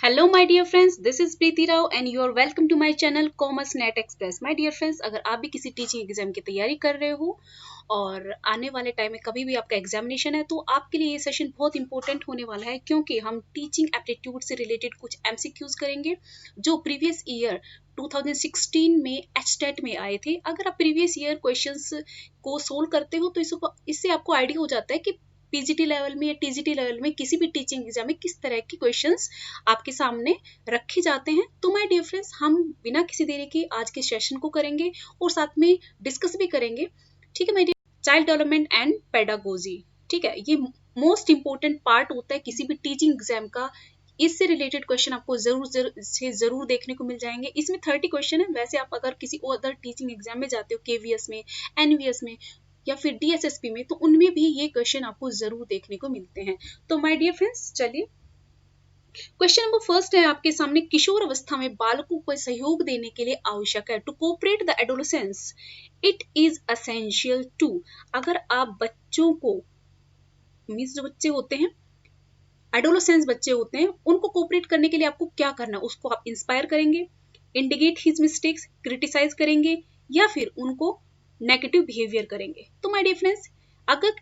Hello my dear friends, this is Preeti Rao and you are welcome to my channel commerce net express. My dear friends, अगर आप भी किसी teaching exam की तैयारी कर रहे हो और आने वाले टाइम में कभी भी आपका एग्जामिनेशन है तो आपके लिए ये सेशन बहुत इंपॉर्टेंट होने वाला है, क्योंकि हम टीचिंग एप्टीट्यूड से रिलेटेड कुछ एमसीक्यूज करेंगे जो प्रीवियस ईयर 2016 में एचटेट में आए थे। अगर आप प्रीवियस ईयर क्वेश्चंस को सोल्व करते हो तो इससे आपको आइडिया हो जाता है कि पीजीटी लेवल में या टीजीटी लेवल में किसी भी टीचिंग एग्जाम में किस तरह के क्वेश्चंस आपके सामने रखे जाते हैं। तो माय डियर फ्रेंड्स, हम बिना किसी देरी के आज के सेशन को करेंगे और साथ में डिस्कस भी करेंगे। ठीक है my dear, child development and pedagogy. ठीक है, ये मोस्ट इंपॉर्टेंट पार्ट होता है किसी भी टीचिंग एग्जाम का। इससे रिलेटेड क्वेश्चन आपको जरूर देखने को मिल जाएंगे। इसमें 30 क्वेश्चन है। वैसे आप अगर किसी अदर टीचिंग एग्जाम में जाते हो, केवीएस में, एनवीएस में या फिर डीएसएसपी में, तो उनमें भी ये क्वेश्चन आपको जरूर देखने को मिलते हैं। तो माय डियर फ्रेंड्स, चलिए क्वेश्चन नंबर फर्स्ट है आपके सामने। किशोर अवस्था में बालकों को सहयोग देने के लिए आवश्यक है। To cooperate the adolescence it is essential to. अगर आप बच्चों को, मीन्स जो बच्चे होते हैं, एडोलेसेंस बच्चे होते हैं, उनको कोऑपरेट करने के लिए आपको क्या करना है? उसको आप इंस्पायर करेंगे, इंडिकेट हिज मिस्टेक्स, क्रिटिसाइज करेंगे, या फिर उनको नेगेटिव बिहेवियर करेंगे। तो माय डियर फ्रेंड्स, अगर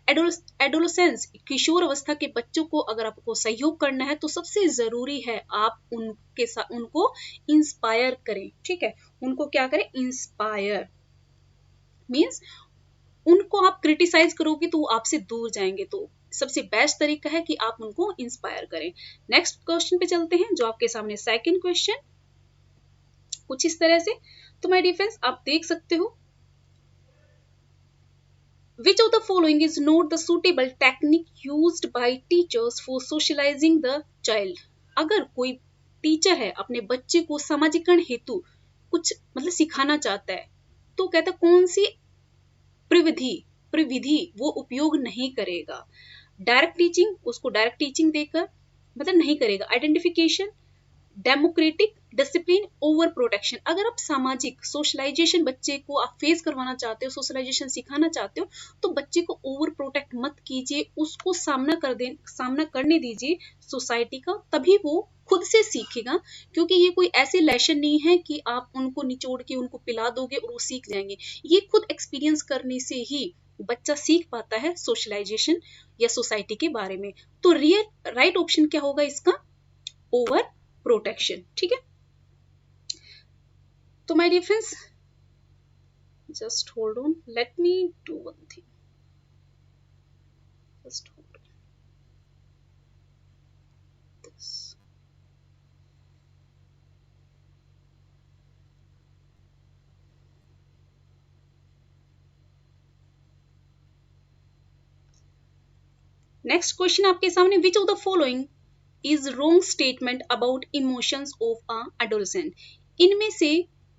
एडोलेसेंस किशोर अवस्था के बच्चों को अगर आपको सहयोग करना है तो सबसे जरूरी है आप उनके साथ उनको इंस्पायर करें। ठीक है, उनको क्या करें? इंस्पायर मीन्स उनको आप क्रिटिसाइज करोगे तो वो आपसे दूर जाएंगे। तो सबसे बेस्ट तरीका है कि आप उनको इंस्पायर करें। नेक्स्ट क्वेश्चन पे चलते हैं, जो आपके सामने सेकंड क्वेश्चन कुछ इस तरह से। तो माय डियर फ्रेंड्स, आप देख सकते हो, which of the following is not the suitable technique used by teachers for socializing the child? अगर कोई टीचर है अपने बच्चे को सामाजिकरण हेतु कुछ सिखाना चाहता है तो कहता कौन सी प्रविधि वो उपयोग नहीं करेगा। डायरेक्ट टीचिंग, उसको डायरेक्ट टीचिंग देकर नहीं करेगा। Identification, democratic, discipline, over protection. अगर आप सामाजिक सोशलाइजेशन बच्चे को आप फेस करवाना चाहते हो, सोशलाइजेशन सिखाना चाहते हो, तो बच्चे को ओवर प्रोटेक्ट मत कीजिए, उसको सामना करने दीजिए सोसाइटी का, तभी वो खुद से सीखेगा। क्योंकि ये कोई ऐसे लेसन नहीं है कि आप उनको निचोड़ के उनको पिला दोगे और वो सीख जाएंगे। ये खुद एक्सपीरियंस करने से ही बच्चा सीख पाता है सोशलाइजेशन या सोसाइटी के बारे में। तो राइट ऑप्शन क्या होगा इसका? Over protection. ठीक है, तो my dear friends, just hold on, let me do one thing, just hold on this. Next question आपके सामने, which of the following is wrong statement about emotions of a adolescent? इनमें से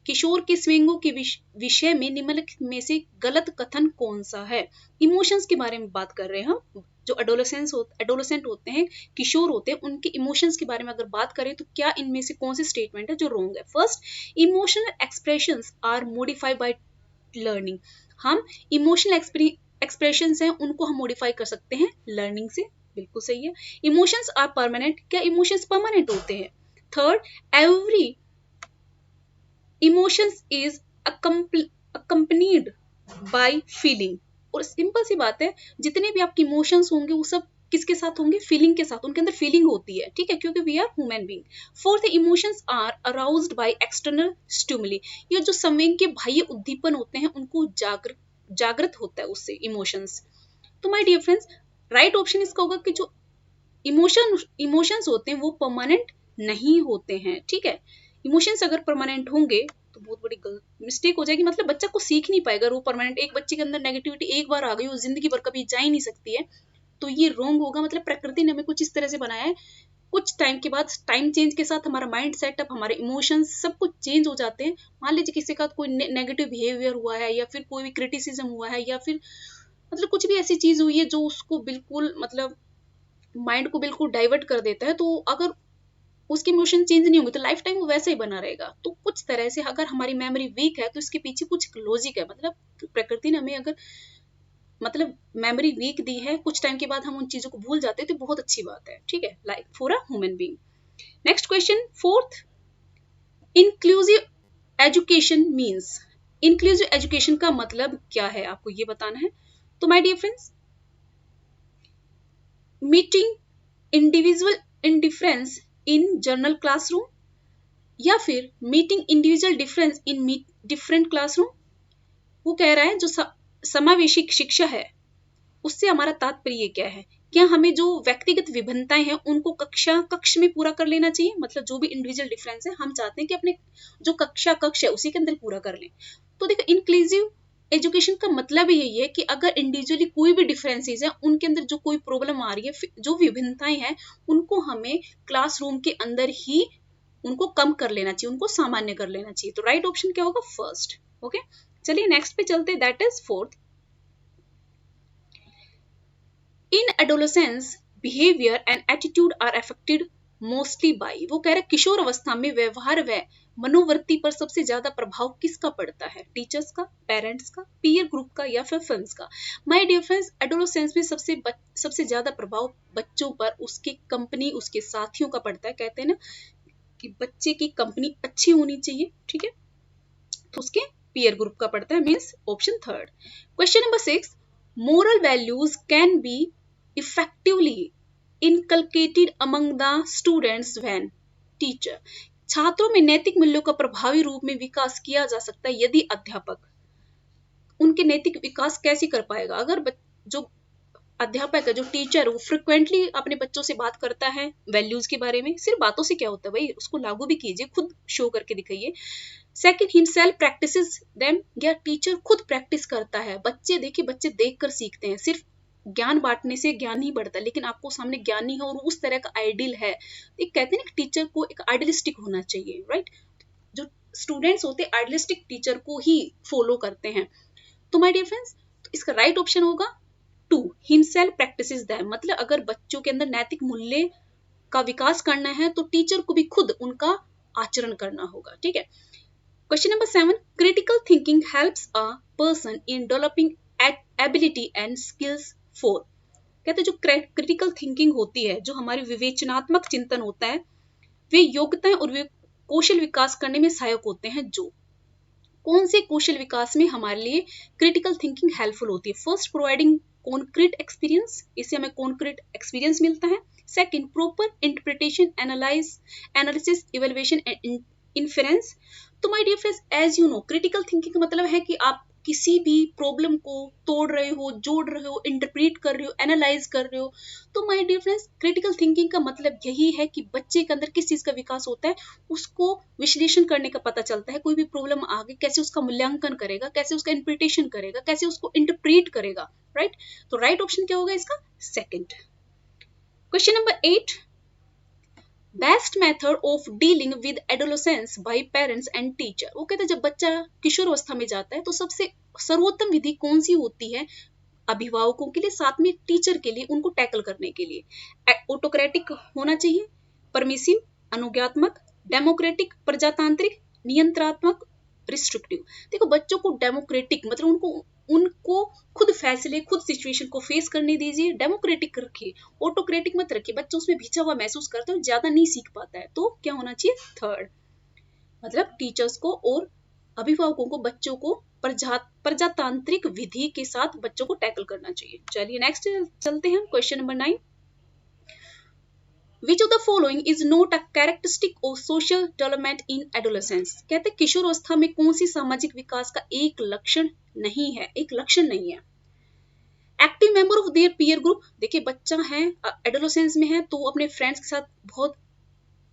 किशोर के स्विंगों के विषय में निम्नलिखित में से गलत कथन कौन सा है? इमोशंस के बारे में बात कर रहे हैं हम। जो एडोलेसेंट होते हैं, किशोर होते हैं, उनके इमोशंस के बारे में अगर बात करें तो क्या इनमें से कौन सी स्टेटमेंट है जो रॉन्ग है? First, emotional expressions are modified by learning. हम इमोशनल एक्सप्रेशंस हैं उनको हम मॉडिफाई कर सकते हैं लर्निंग से, बिल्कुल सही है। इमोशंस आर परमानेंट, क्या इमोशंस परमानेंट होते हैं? Third, every emotions is accompanied by feeling. और सिंपल सी बात है, जितने भी आपके इमोशंस होंगे वो सब किसके साथ होंगे? फीलिंग के साथ। उनके अंदर फीलिंग होती है, ठीक है, क्योंकि we are human being. Fourth, emotions are aroused by external stimuli. ये जो संवेग के बाह्य उद्दीपन होते हैं उनको जागृत होता है उससे इमोशंस। तो my dear friends, right option इसका होगा कि जो इमोशंस होते हैं वो परमानेंट नहीं होते हैं। ठीक है, इमोशंस अगर परमानेंट होंगे तो बहुत बड़ी मिस्टेक हो जाएगी, मतलब बच्चा को सीख नहीं पाएगा। वो परमानेंट, एक बच्चे के अंदर नेगेटिविटी एक बार आ गई, वो जिंदगी भर कभी जा ही नहीं सकती है, तो ये रॉन्ग होगा। मतलब प्रकृति ने हमें कुछ इस तरह से बनाया है, कुछ टाइम के बाद, टाइम चेंज के साथ हमारा माइंड सेटअप, हमारे इमोशंस सब कुछ चेंज हो जाते हैं। मान लीजिए किसी का कोई नेगेटिव बिहेवियर हुआ है, या फिर कोई भी क्रिटिसिज्म हुआ है, या फिर कुछ भी ऐसी चीज हुई है जो उसको बिल्कुल माइंड को बिल्कुल डाइवर्ट कर देता है, तो अगर उसके इमोशन चेंज नहीं होंगे तो लाइफ टाइम वो वैसे ही बना रहेगा। तो कुछ तरह से अगर हमारी मेमोरी वीक है तो इसके पीछे कुछ लॉजिक है। प्रकृति ने हमें अगर मेमोरी वीक दी है, कुछ टाइम के बाद हम उन चीजों को भूल जाते हैं, तो बहुत अच्छी बात है। ठीक है, like for a human being. Next question fourth, inclusive education means, inclusive education का मतलब क्या है आपको ये बताना है। तो my dear friends, meeting individual indifference in general classroom, या फिर meeting individual difference in different classroom. वो कह रहा है जो समावेशी शिक्षा है उससे हमारा तात्पर्य क्या है, क्या हमें जो व्यक्तिगत विभिन्नताएं हैं उनको कक्ष में पूरा कर लेना चाहिए, मतलब जो भी इंडिविजुअल डिफरेंस है हम चाहते हैं कि अपने जो कक्ष है उसी के अंदर पूरा कर लें। तो देखो इंक्लूसिव एजुकेशन का मतलब यही है कि अगर इंडिविजुअली कोई भी डिफरेंसेस है उनके अंदर जो कोई प्रॉब्लम आ रही है, जो विभिन्नताएं हैं उनको हमें क्लासरूम के अंदर ही उनको कम कर लेना चाहिए, उनको सामान्य कर लेना चाहिए। तो राइट ऑप्शन क्या होगा, फर्स्ट। ओके, चलिए नेक्स्ट पे चलते, that is fourth. In adolescence behaviour and attitude are affected mostly by, वो कह रहे हैं किशोर अवस्था में व्यवहार व मनोवृत्ति पर सबसे ज्यादा प्रभाव किसका पड़ता है, टीचर्स का, पेरेंट्स का, पीयर ग्रुप का, या फिर फ्रेंड्स का। माय डियर फ्रेंड्स, एडोलेसेंस में सबसे ज्यादा प्रभाव बच्चों पर उसकी कंपनी, उसके साथियों का पड़ता है। कहते हैं ना कि बच्चे की कंपनी अच्छी होनी चाहिए, ठीक है, तो उसके पीयर ग्रुप का पड़ता है, means option third. Question number 6, moral values can be effectively inculcated among the students when teacher, छात्रों में नैतिक मूल्यों का प्रभावी रूप में विकास किया जा सकता है यदि अध्यापक, उनके नैतिक विकास कैसे कर पाएगा, अगर जो अध्यापक है, जो टीचर, वो फ्रिक्वेंटली अपने बच्चों से बात करता है वैल्यूज के बारे में। सिर्फ बातों से क्या होता है भाई, उसको लागू भी कीजिए, खुद शो करके दिखाइए। सेकंड, हिमसेल्फ प्रैक्टिसेस देम, या टीचर खुद प्रैक्टिस करता है। बच्चे देखिए, बच्चे देखकर सीखते हैं, सिर्फ ज्ञान बांटने से ज्ञान नहीं बढ़ता, लेकिन आपको सामने ज्ञानी है और उस तरह का आइडियल है। एक कहते हैं ना टीचर को एक आइडियलिस्टिक होना चाहिए, राइट। जो स्टूडेंट्स होते हैं आइडियलिस्टिक टीचर को ही फॉलो करते हैं। तो माय डियर फ्रेंड्स, इसका राइट ऑप्शन होगा 2, हिमसेल्फ प्रैक्टिसेस देम, मतलब अगर बच्चों के अंदर नैतिक मूल्य का विकास करना है तो टीचर को भी खुद उनका आचरण करना होगा, ठीक है। Question number 7, critical thinking helps a person in developing ability and skills for, कहते हैं जो क्रिटिकल थिंकिंग होती है, जो हमारी विवेचनात्मक चिंतन होता है, वे योग्यताएं और वे कौशल विकास करने में सहायक होते हैं। जो कौन से कौशल विकास में हमारे लिए क्रिटिकल थिंकिंग हेल्पफुल होती है, फर्स्ट प्रोवाइडिंग कॉन्क्रीट एक्सपीरियंस, इससे हमें कॉन्क्रीट एक्सपीरियंस मिलता है। Second, proper interpretation, analysis, evaluation and inference. तो my dear friends, as you know, critical thinking का मतलब है कि आप किसी भी प्रॉब्लम को तोड़ रहे हो, जोड़ रहे हो, इंटरप्रेट कर रहे हो, एनालाइज कर रहे हो। तो my dear friends, critical thinking का मतलब यही है कि बच्चे के अंदर किस चीज का विकास होता है, उसको विश्लेषण करने का पता चलता है। कोई भी प्रॉब्लम आ गई, कैसे उसका मूल्यांकन करेगा, कैसे उसका इंटरप्रिटेशन करेगा, कैसे उसको इंटरप्रेट करेगा, राइट। तो राइट ऑप्शन क्या होगा इसका, second. Question number 8, best method of dealing with adolescence bye parents and teacher, वो कहते हैं जब बच्चा किशोर अवस्था में जाता है तो सबसे सर्वोत्तम विधि कौन सी होती है अभिभावकों के लिए, साथ में टीचर के लिए, उनको टैकल करने के लिए। ऑटोक्रेटिक होना चाहिए, परमिसिव, अनुज्ञात्मक, डेमोक्रेटिक, प्रजातांत्रिक, नियंत्रणात्मक, रिस्ट्रिक्टिव। देखो बच्चों को डेमोक्रेटिक मतलब उनको खुद फैसले, खुद सिचुएशन को फेस करने दीजिए, डेमोक्रेटिक रखिए, ऑटोक्रेटिक मत रखिए, बच्चा उसमें भिजा हुआ महसूस करता है, ज्यादा नहीं सीख पाता है। तो क्या होना चाहिए, थर्ड, मतलब टीचर्स को और अभिभावकों को बच्चों को प्रजातांत्रिक विधि के साथ बच्चों को टैकल करना चाहिए। चलिए नेक्स्ट चलते हैं, question number 9, Which of the following is not a characteristic of social development in adolescence, कहते हैं किशोर अवस्था में कौन सी सामाजिक विकास का एक लक्षण नहीं है, एक लक्षण नहीं है। Active member of their peer group, देखिए बच्चा है एडोलेसेंस में है तो वो अपने फ्रेंड्स के साथ बहुत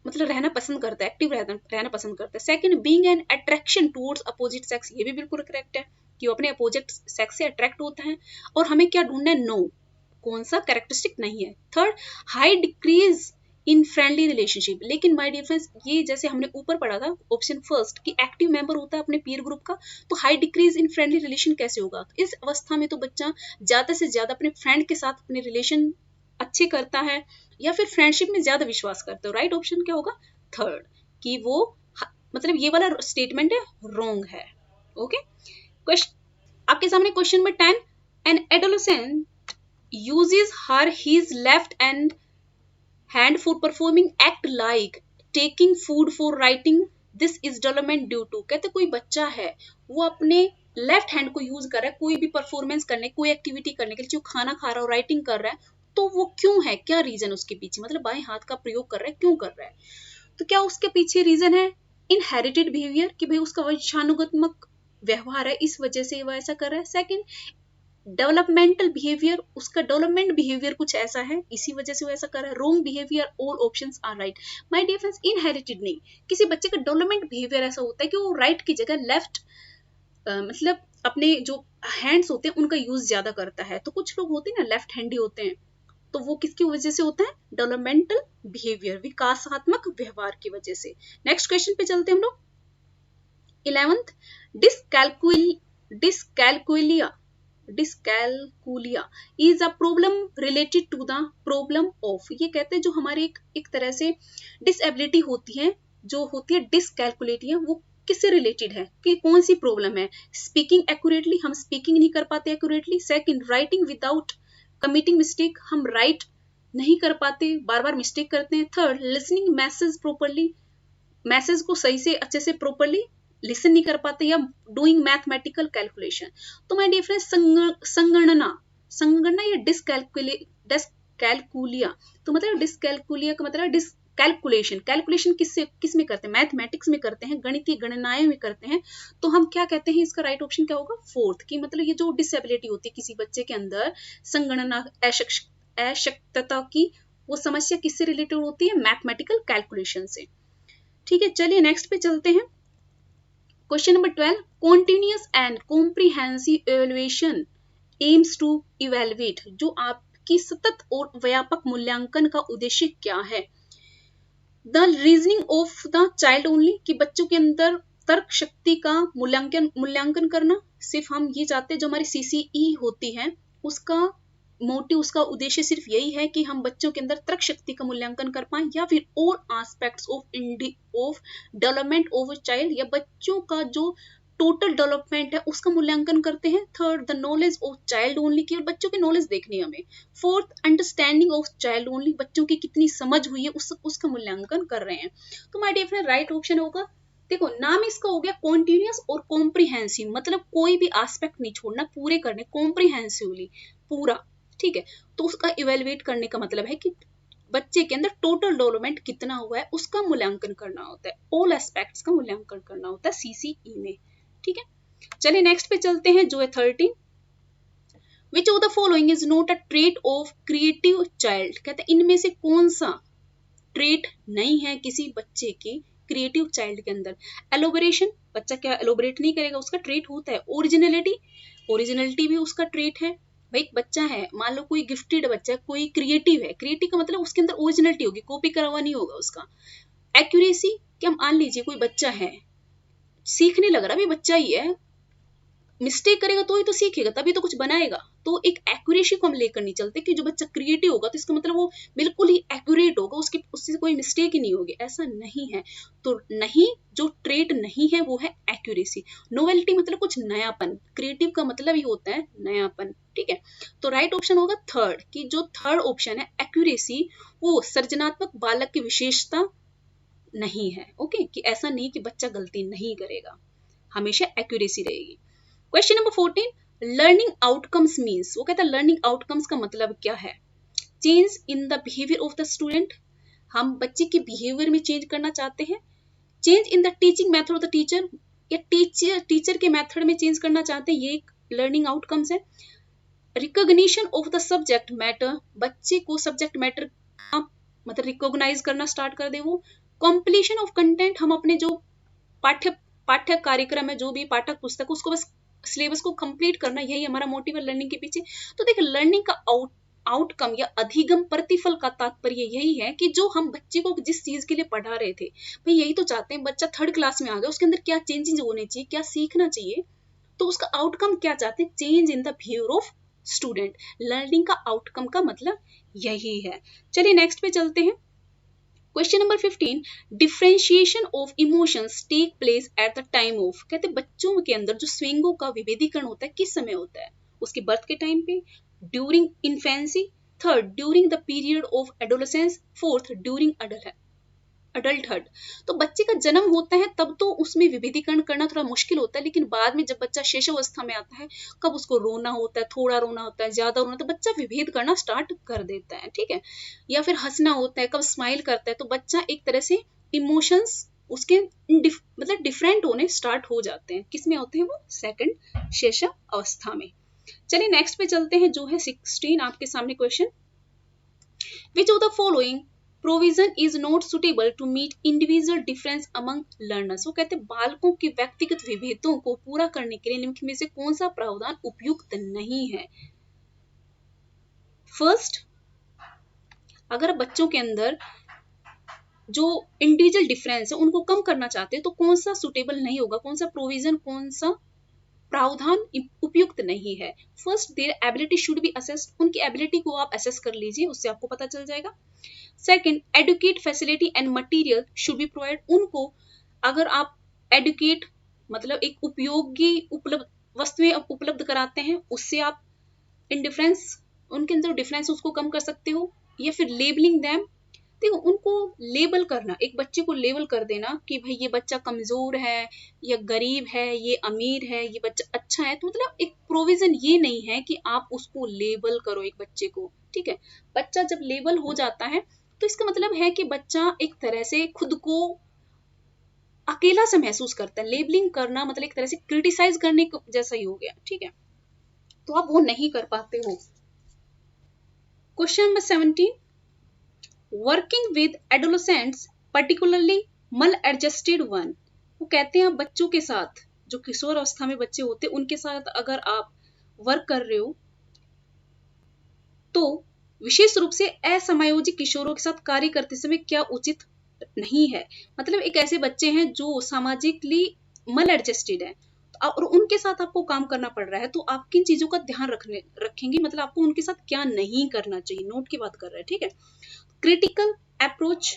मतलब रहना पसंद करता है, एक्टिव रहना पसंद करता है। Second, being an attraction towards opposite sex, ये भी बिल्कुल करेक्ट है कि वो अपने अपोजिट सेक्स से अट्रैक्ट होता है। और हमें क्या ढूंढना है, नो, कौन सा कैरेक्टरिस्टिक नहीं है। Third, high decrease in friendly relationship, लेकिन माय डियर फ्रेंड्स ये जैसे हमने ऊपर पढ़ा था ऑप्शन फर्स्ट कि एक्टिव मेंबर होता है अपने पीयर ग्रुप का, तो high decrease in friendly relation कैसे होगा। इस अवस्था में तो बच्चा ज्यादा से ज्यादा अपने फ्रेंड के साथ अपने रिलेशन अच्छे करता है या फिर फ्रेंडशिप में ज्यादा विश्वास करते हो। राइट ऑप्शन क्या होगा, थर्ड, कि वो मतलब ये वाला स्टेटमेंट है रॉन्ग है। ओके, आपके सामने question number 10, an adolescent uses her his left and hand for performing act like taking food for writing this is development due to. कहते कोई बच्चा है वो अपने लेफ्ट हैंड को यूज कर रहा है कोई भी परफॉर्मेंस करने, कोई एक्टिविटी करने के लिए, जो खाना खा रहा है और राइटिंग कर रहा है, तो वो क्यों है, क्या रीजन उसके पीछे, मतलब बाएं हाथ का प्रयोग कर रहा है, क्यों कर रहा है। तो क्या उसके पीछे रीजन है इनहेरिटेड बिहेवियर, कि भाई उसका वंशानुगतमक व्यवहार है, इस वजह से वो ऐसा कर रहा है। सेकंड, डेवलपमेंटल बिहेवियर, उसका डेवलपमेंट बिहेवियर कुछ ऐसा है, इसी वजह से वो ऐसा कर रहा है। Wrong behaviour, all options are right. My dear friends, inherited नहीं, किसी बच्चे का डेवलपमेंट बिहेवियर ऐसा होता है कि वो राइट की जगह लेफ्ट मतलब अपने जो हैंड्स होते हैं उनका यूज ज्यादा करता है। तो कुछ लोग होते हैं ना लेफ्ट हैंडी होते हैं, तो वो किसकी वजह से होता है, डेवलपमेंटल बिहेवियर, विकासात्मक व्यवहार की वजह से। नेक्स्ट क्वेश्चन पे चलते हैं हम लोग। 11th, dyscalculia is a problem related to the problem of. ये कहते हैं जो हमारे एक तरह से डिसेबिलिटी होती है, जो होती है डिसकैलकुलेटिया, वो किससे रिलेटेड है, कि कौन सी प्रॉब्लम है। स्पीकिंग एक्यूरेटली, हम स्पीकिंग नहीं कर पाते accurately. Second, writing without committing mistake, हम राइट नहीं कर पाते, बार बार मिस्टेक करते हैं। Third, listening message properly, message को सही से अच्छे से प्रोपरली लिसन नहीं कर पाते, या डूइंग मैथमेटिकल कैलकुलेशन। तो माय डियर फ्रेंड्स, संगणना या डिसकैलकुलिया, तो मतलब डिसकैलकुलिया का मतलब कैलकुलेशन, कैलकुलेशन किस में करते हैं, मैथमेटिक्स में करते हैं, गणितीय गणनाएं में करते हैं। तो हम क्या कहते हैं, इसका राइट ऑप्शन क्या होगा, फोर्थ, की मतलब ये जो डिसेबिलिटी होती है किसी बच्चे के अंदर, संगणना अशक्तता की, वो समस्या किससे रिलेटेड होती है, मैथमेटिकल कैलकुलेशन से। ठीक है, चलिए नेक्स्ट पे चलते हैं। Question number 12, continuous and comprehensive evaluation aims to evaluate, जो आपकी सतत और व्यापक मूल्यांकन का उद्देश्य क्या है। The reasoning of the child only, कि बच्चों के अंदर तर्क शक्ति का मूल्यांकन करना, सिर्फ हम ये चाहते हैं जो हमारी सीसीई होती है उसका मोटिव, उसका उद्देश्य सिर्फ यही है कि हम बच्चों के अंदर तर्क शक्ति का मूल्यांकन कर पाए, या फिर और aspects of development of child, या बच्चों का जो टोटल डेवलपमेंट है उसका मूल्यांकन करते हैं। Third, the knowledge of child only, केवल बच्चों की नॉलेज देखनी है हमें। Fourth, understanding of child only, बच्चों की कितनी समझ हुई है उसका मूल्यांकन कर रहे हैं। तो my dear friend, right option होगा, देखो नाम इसका हो गया कॉन्टिन्यूअस और कॉम्प्रिहेंसिव, मतलब कोई भी एस्पेक्ट नहीं छोड़ना, पूरे करने, कॉम्प्रिहेंसिवली पूरा। ठीक है, तो उसका इवेल्युएट करने का मतलब है कि बच्चे के अंदर टोटल डेवलपमेंट कितना हुआ है उसका मूल्यांकन करना होता है, ऑल एस्पेक्ट्स का मूल्यांकन करना होता है सीसीई में। ठीक है, चलिए नेक्स्ट पे चलते हैं जो है 13, विच of the following is not a trait of creative child. कहते हैं इनमें से कौन सा ट्रेट नहीं है किसी बच्चे की क्रिएटिव चाइल्ड के अंदर। एलोबरेशन, बच्चा क्या एलोबरेट नहीं करेगा, उसका ट्रेट होता है। ओरिजिनलिटी, ओरिजिनलिटी भी उसका ट्रेट है। भाई एक बच्चा है, मान लो कोई गिफ्टेड बच्चा है, कोई क्रिएटिव है, क्रिएटिव का मतलब उसके अंदर ओरिजिनलिटी होगी, कॉपी करा हुआ नहीं होगा उसका। एक्यूरेसी, क्या मान लीजिए कोई बच्चा है, सीखने लग रहा, भाई बच्चा ही है, मिस्टेक करेगा तो ही तो सीखेगा, तभी तो कुछ बनाएगा। तो एक एक्यूरेसी को हम लेकर नहीं चलते कि जो बच्चा क्रिएटिव होगा तो इसका मतलब वो बिल्कुल ही एक्यूरेट होगा, उससे कोई मिस्टेक ही नहीं होगी, ऐसा नहीं है। तो नहीं, जो ट्रेट नहीं है वो है एक्यूरेसी। नोवेल्टी मतलब कुछ नयापन, क्रिएटिव का मतलब ही होता है नयापन। ठीक है, तो राइट ऑप्शन होगा थर्ड, कि जो थर्ड ऑप्शन है एक्यूरेसी, वो सृजनात्मक बालक की विशेषता नहीं है। ओके, कि ऐसा नहीं कि बच्चा गलती नहीं करेगा, हमेशा एक्यूरेसी रहेगी। Question number 14, learning outcomes means, वो कहता है लर्निंग आउटकम्स का मतलब क्या है। Change in the behaviour of the student, हम बच्चे के बिहेवियर में चेंज करना चाहते हैं। Change in the teaching method of the teacher, या टीचर के मेथड में चेंज करना चाहते हैं, ये एक लर्निंग आउटकम्स है। Recognition of the subject matter, बच्चे को सब्जेक्ट मैटर मतलब रिकॉग्नाइज करना स्टार्ट कर दे वो। कॉम्प्लीशन ऑफ कंटेंट, हम अपने जो पाठ्य कार्यक्रम है, जो भी पाठक पुस्तक, उसको बस सिलेबस को कंप्लीट करना, यही हमारा मोटिव है लर्निंग के पीछे। तो देखिए लर्निंग का आउटकम या अधिगम प्रतिफल का तात्पर्य यही है कि जो हम बच्चे को जिस चीज के लिए पढ़ा रहे थे, भाई यही तो चाहते हैं, बच्चा 3rd क्लास में आ गया, उसके अंदर क्या चेंजेस होने चाहिए, क्या सीखना चाहिए, तो उसका आउटकम क्या चाहते हैं, change in the behaviour of student. Learning का आउटकम का मतलब यही है। चलिए नेक्स्ट पे चलते हैं। Question number 15, differentiation of emotions take place at the time of, कहते बच्चों के अंदर जो स्विंगों का विभेदीकरण होता है किस समय होता है, उसके बर्थ के टाइम पे, during infancy, third during the period of adolescence, fourth during adulthood. तो बच्चे का जन्म होता है तब तो उसमें विभेदीकरण करना थोड़ा मुश्किल होता है, लेकिन बाद में जब बच्चा शैशवावस्था में आता है, कब उसको रोना होता है, थोड़ा रोना होता है, ज्यादा रोना, तो बच्चा विभेद करना स्टार्ट कर देता है, ठीक है। या फिर हंसना होता है, कब स्माइल करता है, तो बच्चा एक तरह से इमोशंस उसके मतलब डिफरेंट होने स्टार्ट हो जाते हैं। किसमें होते हैं वो? सेकंड शैशव अवस्था में। चलिए नेक्स्ट पे चलते हैं, जो है 16 आपके सामने question. Which of the following provision is not suitable to meet individual difference among learners. वो कहते हैं बालकों के व्यक्तिगत विभेदों को पूरा करने के लिए निम्न में से कौन सा प्रावधान उपयुक्त नहीं है? फर्स्ट, अगर बच्चों के अंदर जो इंडिविजुअल डिफरेंस है उनको कम करना चाहते हैं तो कौन सा सुटेबल नहीं होगा, कौन सा प्रोविजन, कौन सा प्रावधान उपयुक्त नहीं है? First, their ability should be assessed. उनकी एबिलिटी को आप असेस कर लीजिए, उससे आपको पता चल जाएगा। Second, adequate facility and material should be provide. उनको अगर आप एडुकेट मतलब एक उपयोगी वस्तुएं उपलब्ध कराते हैं, उससे आप इंडिफरेंस, उनके अंदर डिफरेंस उसको कम कर सकते हो। या फिर लेबलिंग दैम, देखो उनको लेबल करना, एक बच्चे को लेबल कर देना कि भाई ये बच्चा कमजोर है या गरीब है, ये अमीर है, ये बच्चा अच्छा है, तो मतलब एक प्रोविजन ये नहीं है कि आप उसको लेबल करो एक बच्चे को, ठीक है। बच्चा जब लेबल हो जाता है तो इसका मतलब है कि बच्चा एक तरह से खुद को अकेला सा महसूस करता है। लेबलिंग करना मतलब एक तरह से क्रिटिसाइज करने जैसा ही हो गया, ठीक है, तो आप वो नहीं कर पाते हो। Question number 17, working with adolescents particularly मल एडजस्टेड वन। वो कहते हैं बच्चों के साथ, जो किशोर अवस्था में बच्चे होते हैं उनके साथ अगर आप वर्क कर रहे हो तो विशेष रूप से असमायोजित किशोरों के साथ कार्य करते समय क्या उचित नहीं है। मतलब एक ऐसे बच्चे हैं जो सामाजिकली मल एडजस्टेड है और उनके साथ आपको काम करना पड़ रहा है, तो आप किन चीजों का ध्यान रखेंगे, मतलब आपको उनके साथ क्या नहीं करना चाहिए, नोट की बात कर रहे हैं, ठीक है। क्रिटिकल अप्रोच,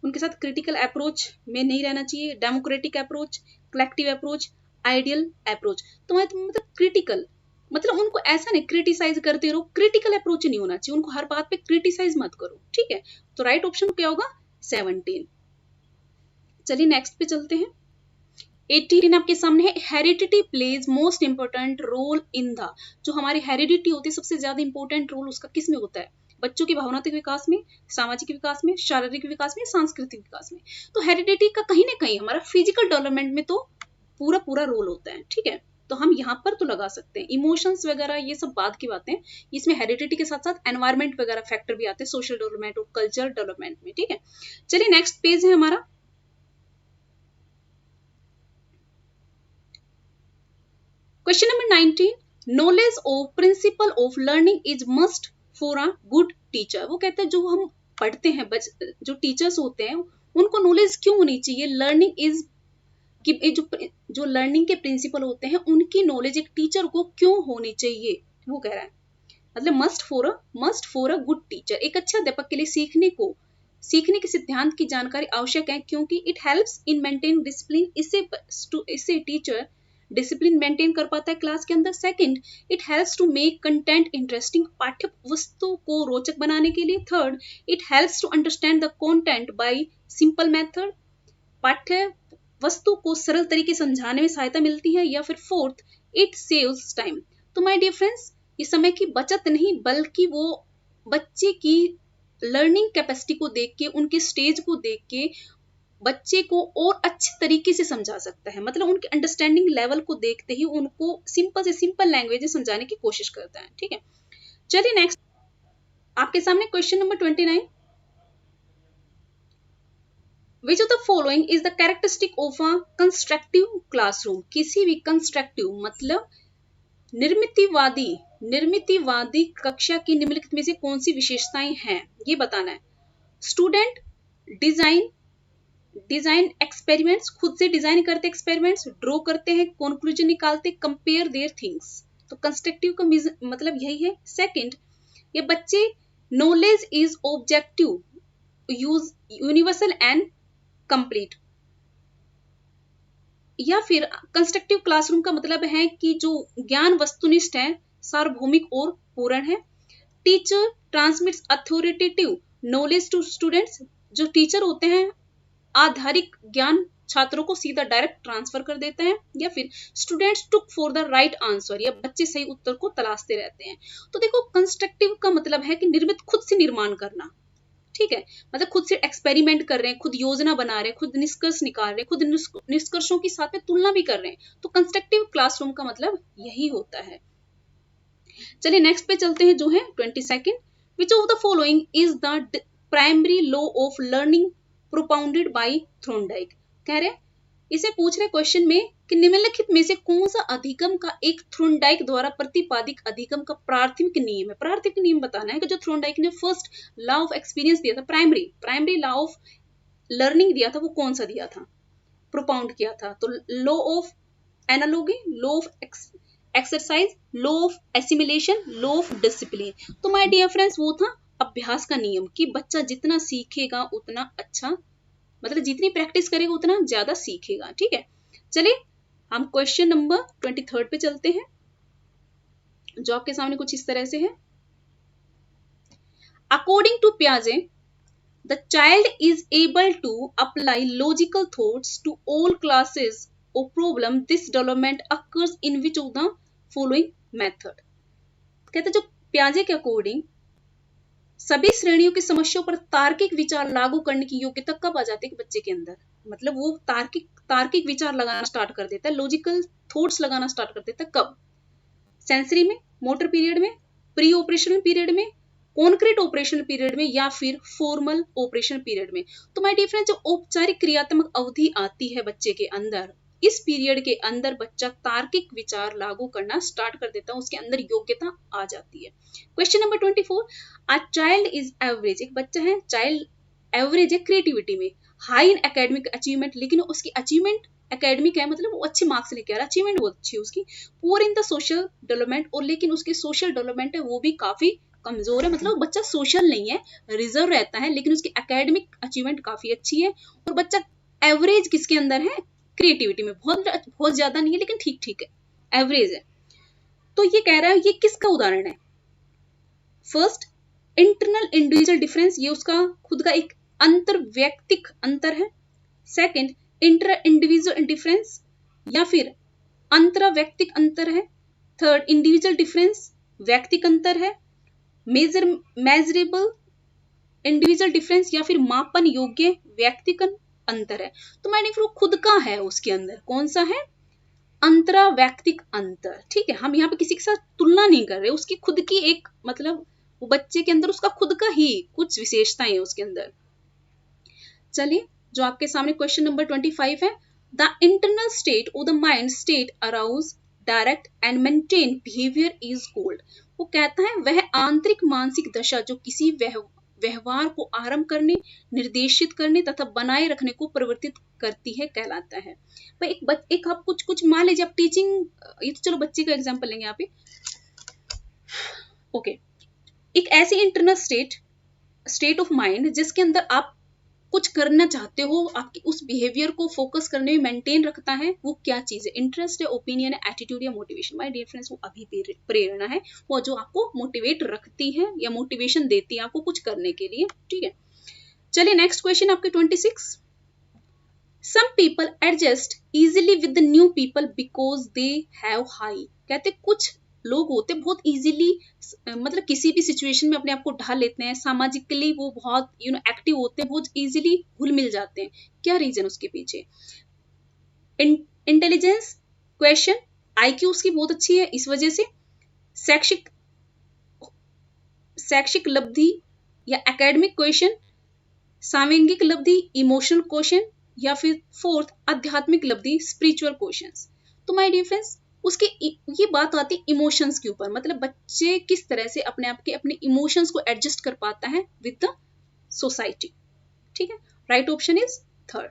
उनके साथ क्रिटिकल अप्रोच में नहीं रहना चाहिए। Democratic approach, collective approach, ideal approach. तो मतलब क्रिटिकल मतलब उनको ऐसा नहीं क्रिटिसाइज करते रहो, क्रिटिकल अप्रोच नहीं होना चाहिए, उनको हर बात पे क्रिटिसाइज मत करो, ठीक है। तो राइट ऑप्शन क्या होगा? 17। चलिए नेक्स्ट पे चलते हैं। 18 आपके सामने है, heredity plays most important role in the. जो हमारी हेरिडिटी होती है सबसे ज्यादा इंपॉर्टेंट रोल उसका किस में होता है? बच्चों की भावनात्मक विकास में, सामाजिक विकास में, शारीरिक विकास में, सांस्कृतिक विकास में। तो हेरिडिटी का कहीं ना कहीं हमारा फिजिकल डेवलपमेंट में तो पूरा पूरा रोल होता है, ठीक है। तो हम यहाँ पर तो लगा सकते हैं। इमोशंस वगैरह ये सब बाद की बातें, इसमें हेरिडिटी के साथ साथ एनवायरमेंट वगैरह फैक्टर भी आते हैं सोशल डेवलपमेंट और कल्चर डेवलपमेंट में, ठीक है। चलिए नेक्स्ट पेज है हमारा। Question number 19, knowledge of principle of learning is must for a good teacher. वो कहते हैं जो हम पढ़ते हैं, जो टीचर्स होते हैं उनको नॉलेज क्यों होनी चाहिए, लर्निंग इज कि जो लर्निंग के प्रिंसिपल होते हैं उनकी नॉलेज एक टीचर को क्यों होनी चाहिए, वो कह रहा है। मतलब must for a good teacher, एक अच्छा अध्यापक के लिए सीखने के सिद्धांत की जानकारी आवश्यक है, क्योंकि it helps in maintain discipline. इससे टीचर डिसिप्लिन मेंटेन कर पाता है क्लास के अंदर। Second, it helps to make content interesting, पाठ्य वस्तु को रोचक बनाने के लिए। Third, it helps to understand the content by simple method, पाठ्य वस्तु को सरल तरीके समझाने में सहायता मिलती है। या फिर फोर्थ, इट सेव्स टाइम। तो माय डियर फ्रेंड्स, ये समय की बचत नहीं बल्कि वो बच्चे की लर्निंग कैपेसिटी को देख के, उनके स्टेज को देख के बच्चे को और अच्छे तरीके से समझा सकता है। मतलब उनके अंडरस्टैंडिंग लेवल को देखते ही उनको सिंपल से सिंपल लैंग्वेज में समझाने की कोशिश करता है, ठीक है। चलिए नेक्स्ट आपके सामने question number 29, Which of the following is the characteristic of a constructive classroom? किसी भी कंस्ट्रक्टिव मतलब निर्मितिवादी कक्षा की निम्नलिखित में से कौन सी विशेषताएं हैं, ये बताना है। स्टूडेंट डिजाइन एक्सपेरिमेंट्स, खुद से डिजाइन करते एक्सपेरिमेंट्स, ड्रॉ करते हैं, कंक्लूजन निकालते, कंपेयर देयर थिंग्स। तो कंस्ट्रक्टिव का मतलब यही है। सेकंड, ये बच्चे knowledge is objective, universal and complete. या फिर कंस्ट्रक्टिव क्लासरूम का मतलब है कि जो ज्ञान वस्तुनिष्ठ है, सार्वभौमिक और पूर्ण है। Teacher transmits authoritative knowledge to students, जो टीचर होते हैं आधारिक ज्ञान छात्रों को सीधा डायरेक्ट ट्रांसफर कर देते हैं, या फिर students took for the right answer, या बच्चे सही उत्तर को तलाशते रहते हैं। तो देखो कंस्ट्रक्टिव का मतलब है कि निर्मित, खुद से निर्माण करना, ठीक है, मतलब खुद से एक्सपेरिमेंट कर रहे हैं, खुद योजना बना रहे हैं, खुद निष्कर्ष निकाल रहे हैं, खुद निष्कर्षों की साथ में तुलना भी कर रहे हैं। तो कंस्ट्रक्टिव क्लासरूम का मतलब यही होता है। चलिए नेक्स्ट पे चलते हैं, जो है 22nd, which of the following is the primary law of learning propounded by Thorndike. कह रहे इसे पूछ रहे क्वेश्चन में कि निम्नलिखित में से कौन सा अधिगम का एक थ्रोनडाइक द्वारा प्रतिपादित अधिगम का प्राथमिक नियम है। प्राथमिक नियम बताना है कि जो थ्रोनडाइक ने फर्स्ट लॉ ऑफ एक्सपीरियंस दिया था, प्राइमरी लॉ ऑफ लर्निंग दिया था, वो कौन सा दिया था, प्रोपाउंड किया था। तो law of analogy, law of exercise, law of assimilation, law of discipline. तो माय डियर फ्रेंड्स, वो था अभ्यास का नियम, कि बच्चा जितना सीखेगा उतना अच्छा, मतलब जितनी प्रैक्टिस करेगा उतना ज्यादा सीखेगा, ठीक है। चलिए हम क्वेश्चन नंबर 23 पे चलते हैं, जो आपके सामने कुछ इस तरह से है। अकॉर्डिंग टू पियाजे, the child is able to apply logical thoughts to all classes of problem, this development occurs in which of the following method. कहते जो पियाजे के अकॉर्डिंग सभी श्रेणियों की समस्याओं पर तार्किक विचार लागू करने की योग्यता कब आ जाती है कि बच्चे के अंदर, मतलब वो तार्किक विचार लगाना स्टार्ट कर देता है, लॉजिकल थॉट्स लगाना स्टार्ट कर देता है। कब? सेंसरी में, मोटर पीरियड में, प्री ऑपरेशनल पीरियड में, कॉन्क्रीट ऑपरेशन पीरियड में, या फिर फॉर्मल ऑपरेशन पीरियड में। तो माय डियर फ्रेंड्स, जो औपचारिक क्रियात्मक अवधि आती है बच्चे के अंदर, इस पीरियड के अंदर बच्चा तार्किक विचार लागू करना स्टार्ट कर देता है, उसके अंदर योग्यता आ जाती है। Question number 24, a child is average, एक बच्चा है, चाइल्ड एवरेज है क्रिएटिविटी में, हाई इन एकेडमिक अचीवमेंट, लेकिन उसकी अचीवमेंट एकेडमिक है, मतलब वो अच्छे मार्क्स लेके आ रहा है, अचीवमेंट बहुत अच्छी है उसकी, poor in the social development, और लेकिन उसकी सोशल डेवलपमेंट है वो भी काफी कमजोर है, मतलब बच्चा सोशल नहीं है, रिजर्व रहता है, लेकिन उसकी एकेडमिक अचीवमेंट काफी अच्छी है। और बच्चा एवरेज किसके अंदर है? क्रिएटिविटी में, बहुत ज्यादा नहीं है लेकिन ठीक ठीक है, एवरेज है। तो ये कह रहा है, ये किसका उदाहरण है? फर्स्ट, इंटरनल इंडिविजुअल डिफरेंस, ये उसका खुद का एक अंतर व्यक्तिक अंतर है। सेकंड, इंटर इंडिविजुअल डिफरेंस, या फिर अंतरा व्यक्तिक अंतर है। थर्ड, इंडिविजुअल डिफरेंस, व्यक्तिक अंतर है। मेजरेबल इंडिविजुअल डिफरेंस, या फिर मापन योग्य व्यक्तिक अंतर है। तो मैंने फिर वो खुद का है, उसके अंदर कौन सा है? अंतरा व्यक्तिक अंतर, ठीक है। हम यहाँ पे किसी के साथ तुलना नहीं कर रहे, उसकी खुद की एक, मतलब वो बच्चे के अंदर उसका खुद का ही कुछ विशेषताएं है उसके अंदर। चलिए जो आपके सामने क्वेश्चन नंबर 25 है, the internal state of the mind state arouse direct and maintain behaviour is called. वो कहता है वह आंतरिक मानसिक दशा जो किसी व्यवहार को आरंभ करने, निर्देशित करने तथा बनाए रखने को प्रवर्तित करती है कहलाता है। भाई एक आप कुछ मान लीजिए आप टीचिंग, ये तो चलो बच्चे का एग्जांपल लेंगे यहाँ पे, ओके। एक ऐसी इंटरनल स्टेट ऑफ माइंड जिसके अंदर आप कुछ करना चाहते हो, आपके उस बिहेवियर को फोकस करने में मेंटेन रखता है, वो क्या चीज है? इंटरेस्ट है, ओपिनियन है, एटीट्यूड या मोटिवेशन। माय डियर फ्रेंड्स, वो अभिप्रेरणा है, वो जो आपको मोटिवेट रखती है या मोटिवेशन देती है आपको कुछ करने के लिए, ठीक है। चलिए नेक्स्ट क्वेश्चन आपके 26, some people adjust easily with the new people because they have high. कहते कुछ लोग होते बहुत इजीली, मतलब किसी भी सिचुएशन में अपने आप को ढाल लेते हैं, सामाजिकली वो बहुत एक्टिव होते हैं, बहुत इजीली घुल मिल जाते हैं। क्या रीजन उसके पीछे? इंटेलिजेंस क्वेश्चन, आईक्यू उसकी बहुत अच्छी है इस वजह से, शैक्षिक लब्धि या एकेडमिक क्वेश्चन, सांवेगिक लब्धि इमोशनल क्वेश्चन, या फिर फोर्थ आध्यात्मिक लब्धि स्पिरिचुअल क्वेश्चंस। तो माय डियर फ्रेंड्स, उसके ये बात आती है इमोशंस के ऊपर, मतलब बच्चे किस तरह से अपने आप के अपने इमोशंस को एडजस्ट कर पाता है विद द सोसाइटी, ठीक है। Right option is third.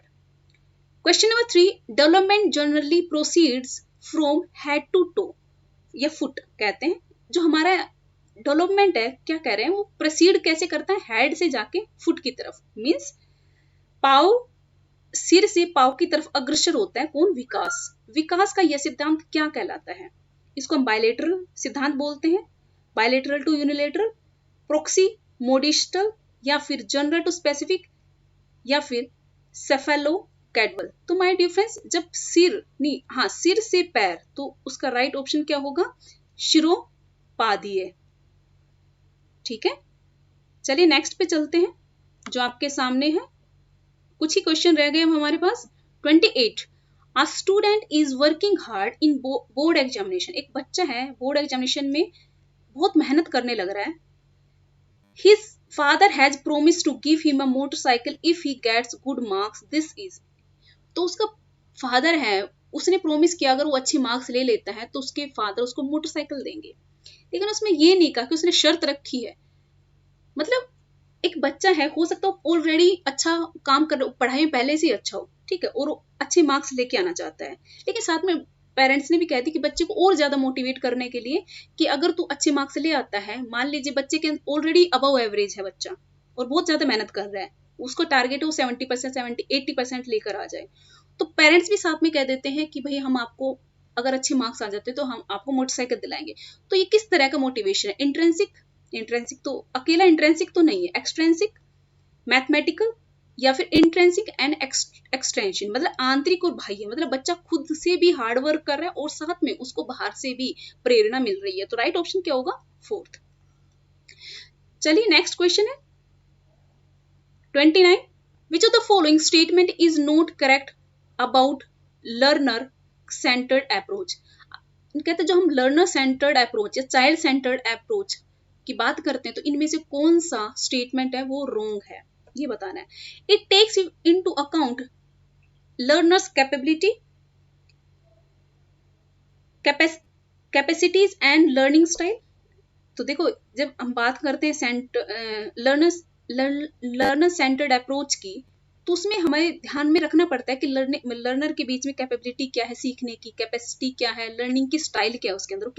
Question number 3, development generally proceeds from head to toe या फुट। कहते हैं जो हमारा डेवलपमेंट है, क्या कह रहे हैं, वो प्रोसीड कैसे करता है? हेड से जाके फुट की तरफ, मीन्स पाव, सिर से पाव की तरफ अग्रसर होता है कौन? विकास। विकास का यह सिद्धांत क्या कहलाता है? इसको हम बायलेटरल सिद्धांत बोलते हैं, बायलेटरल टू यूनिलेटरल, प्रोक्सी मोडिस्टल या फिर जनरल टू स्पेसिफिक या फिर सेफेलो कैडवल। तो माय डियर फ्रेंड्स, जब सिर नहीं, हाँ, सिर से पैर, तो उसका राइट ऑप्शन क्या होगा? शिरोपादीय। ठीक है, चलिए नेक्स्ट पे चलते हैं जो आपके सामने है। कुछ ही क्वेश्चन रह गए हमारे पास। 28 A student is working hard in board examination। एक बच्चा है बोर्ड एग्जामिनेशन में बहुत मेहनत करने लग रहा है। His father has promised to give him a motorcycle if he gets good marks। This is, तो उसका फादर है, उसने प्रोमिस किया अगर वो अच्छे मार्क्स ले लेता है तो उसके फादर उसको मोटरसाइकिल देंगे। लेकिन उसमें ये नहीं कहा कि उसने शर्त रखी है। मतलब एक बच्चा है, हो सकता है ऑलरेडी अच्छा काम कर, पढ़ाई में पहले से ही अच्छा हो, ठीक है, और अच्छे मार्क्स लेके आना चाहता है, लेकिन साथ में पेरेंट्स ने भी कह दी कि बच्चे को और ज्यादा मोटिवेट करने के लिए कि अगर तू अच्छे मार्क्स ले आता है, मान लीजिए बच्चे के ऑलरेडी अबव एवरेज है बच्चा और बहुत ज्यादा मेहनत कर रहा है, उसको टारगेट है वो 70%, 80% लेकर आ जाए, तो पेरेंट्स भी साथ में कह देते हैं कि भाई हम आपको अगर अच्छे मार्क्स आ जाते तो हम आपको मोटरसाइकिल दिलाएंगे। तो ये किस तरह का मोटिवेशन है? इंट्रेंसिक तो अकेला इंट्रेंसिक तो नहीं है, एक्सट्रेंसिक, मैथमेटिकल या फिर इंट्रेंसिक एंड एक्सटेंशन, मतलब आंतरिक और बाह्य, मतलब बच्चा खुद से भी हार्डवर्क कर रहा है और साथ में उसको बाहर से भी प्रेरणा मिल रही है। तो राइट ऑप्शन क्या होगा? 4th। चलिए नेक्स्ट क्वेश्चन है 29 विच of the following statement is not correct about learner centred approach. कहते हैं जो हम लर्नर सेंटर्ड अप्रोच या चाइल्ड सेंटर्ड अप्रोच की बात करते हैं तो इनमें से कौन सा स्टेटमेंट है वो रॉन्ग है, ये बताना है। It takes into account learners capability, capacities and learning style. तो देखो जब हम बात करते हैं लर्नर सेंटर्ड अप्रोच की, तो उसमें हमें ध्यान में रखना पड़ता है कि लर्नर के बीच में कैपेबिलिटी क्या है सीखने की, कैपेसिटी क्या है, लर्निंग की स्टाइल क्या है उसके अंदर,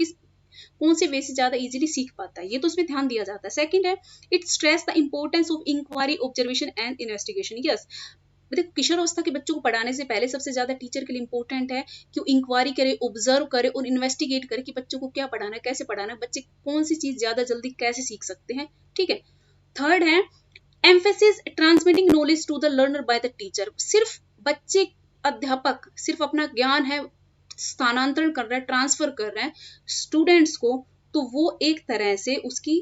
कौन से वे से ज्यादा इजीली सीख पाता है, ये तो उसमें ध्यान दिया जाता है। सेकंड है it stress the importance of inquiry, observation and investigation. Yes, देखो किशोरावस्था के बच्चों को पढ़ाने से पहले सबसे ज्यादा टीचर के लिए इंपॉर्टेंट है कि वो इंक्वायरी करे, ऑब्जर्व करे और इन्वेस्टिगेट करे कि बच्चों को क्या पढ़ाना है, कैसे पढ़ाना है, बच्चे कौन सी चीज ज्यादा जल्दी कैसे सीख सकते हैं। ठीक है, थर्ड है emphasis transmitting knowledge to the learner by the teacher. सिर्फ बच्चे, अध्यापक सिर्फ अपना ज्ञान है स्थानांतरण कर रहा है, ट्रांसफर कर रहा है स्टूडेंट्स को, तो वो एक तरह से उसकी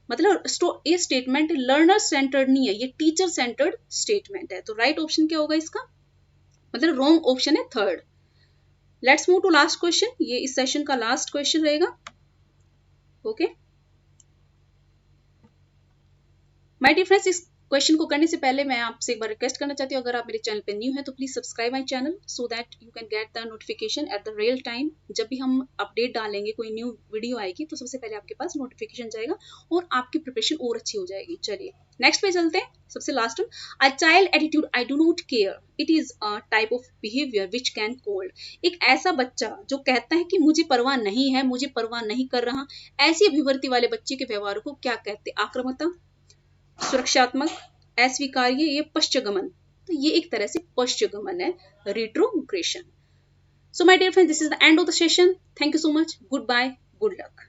मतलब ये स्टेटमेंट लर्नर सेंटर्ड नहीं है, ये टीचर सेंटर्ड स्टेटमेंट है। तो राइट ऑप्शन क्या होगा इसका? मतलब रॉन्ग ऑप्शन है 3rd। Let's move to last question, ये इस सेशन का लास्ट क्वेश्चन रहेगा। ओके माय डियर फ्रेंड्स, इस क्वेश्चन को करने से पहले मैं आपसे एक बार रिक्वेस्ट करना चाहती हूँ, अगर आप मेरे चैनल पे न्यू है तो please subscribe my channel so that you can get the notification at the real time. जब भी हम अपडेट डालेंगे, कोई न्यू वीडियो आएगी तो सबसे पहले आपके पास नोटिफिकेशन जाएगा और आपकी प्रिपरेशन और अच्छी हो जाएगी। चलिए नेक्स्ट पे चलते हैं। सबसे last one, a child attitude I do not care it is a type of behaviour which can called. एक ऐसा बच्चा जो कहता है कि मुझे परवाह नहीं है, मुझे परवाह नहीं कर रहा, ऐसी अभिवृत्ति वाले बच्चे के व्यवहार को क्या कहते हैं? आक्रामकता, सुरक्षात्मक, अस्वीकार्य, ये पश्चगमन। तो ये एक तरह से पश्चगमन है, retrogression. So my dear friends, this is the end of the session. Thank you so much, goodbye, good luck.